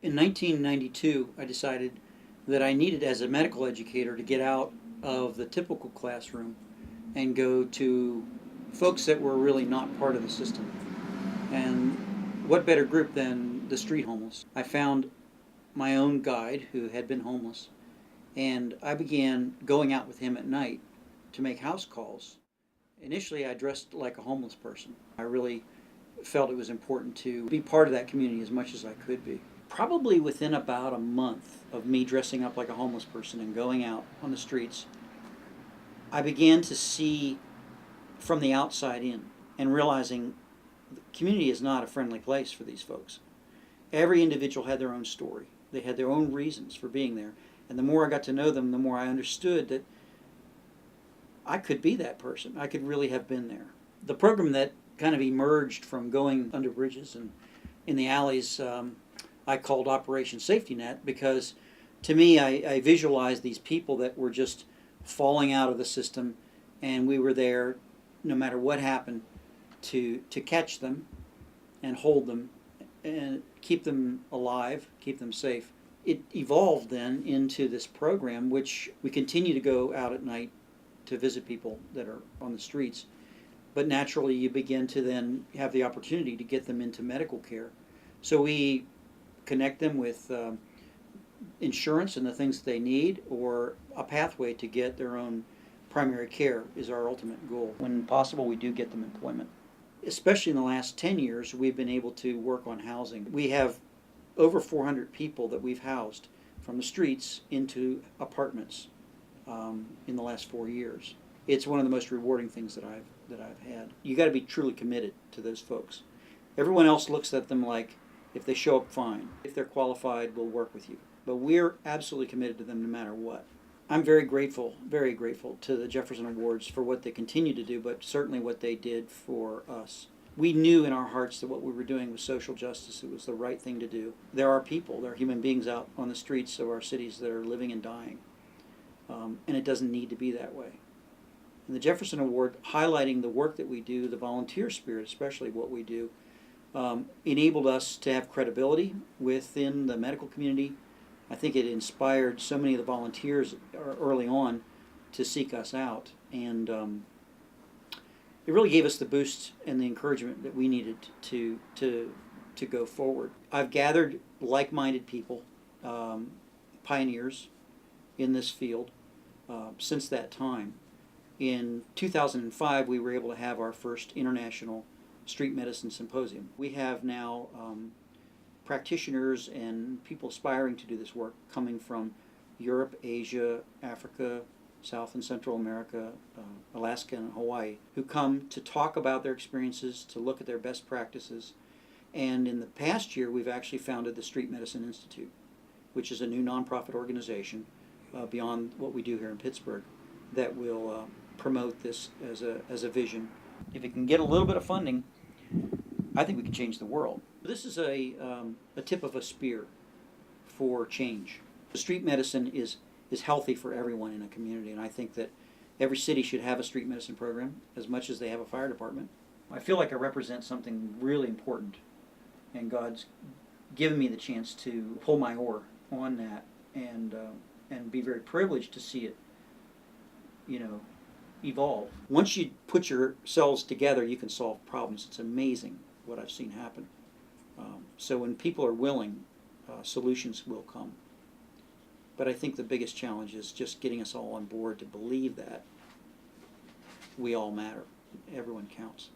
In 1992, I decided that I needed, as a medical educator, to get out of the typical classroom and go to folks that were really not part of the system. And what better group than the street homeless? I found my own guide who had been homeless, and I began going out with him at night to make house calls. Initially, I dressed like a homeless person. I really felt it was important to be part of that community as much as I could be. Probably within about a month of me dressing up like a homeless person and going out on the streets, I began to see from the outside in and realizing the community is not a friendly place for these folks. Every individual had their own story. They had their own reasons for being there. And the more I got to know them, the more I understood that I could be that person. I could really have been there. The program that kind of emerged from going under bridges and in the alleys, I called Operation Safety Net, because to me, I visualized these people that were just falling out of the system, and we were there no matter what happened to catch them and hold them and keep them alive, keep them safe. It evolved then into this program, which we continue to go out at night to visit people that are on the streets. But naturally, you begin to then have the opportunity to get them into medical care. So we connect them with insurance and the things they need, or a pathway to get their own primary care is our ultimate goal. When possible, we do get them employment. Especially in the last 10 years, we've been able to work on housing. We have over 400 people that we've housed from the streets into apartments in the last 4 years. It's one of the most rewarding things that I've had. You got to be truly committed to those folks. Everyone else looks at them like, if they show up, fine. If they're qualified, we'll work with you. But we're absolutely committed to them no matter what. I'm very grateful to the Jefferson Awards for what they continue to do, but certainly what they did for us. We knew in our hearts that what we were doing was social justice. It was the right thing to do. There are people, there are human beings out on the streets of our cities that are living and dying. And it doesn't need to be that way. And the Jefferson Award, highlighting the work that we do, the volunteer spirit, especially what we do, enabled us to have credibility within the medical community. I think it inspired so many of the volunteers early on to seek us out, and it really gave us the boost and the encouragement that we needed to go forward. I've gathered like-minded people, pioneers in this field since that time. In 2005, we were able to have our first international street medicine symposium. We have now practitioners and people aspiring to do this work coming from Europe, Asia, Africa, South and Central America, Alaska, and Hawaii, who come to talk about their experiences, to look at their best practices. And in the past year, we've actually founded the Street Medicine Institute, which is a new nonprofit organization beyond what we do here in Pittsburgh that will promote this as a vision. If it can get a little bit of funding, I think we can change the world. This is a tip of a spear for change. The street medicine is healthy for everyone in a community, and I think that every city should have a street medicine program as much as they have a fire department. I feel like I represent something really important, and God's given me the chance to pull my oar on that and be very privileged to see it, evolve. Once you put yourselves together, you can solve problems. It's amazing what I've seen happen. So when people are willing, solutions will come. But I think the biggest challenge is just getting us all on board to believe that we all matter. Everyone counts.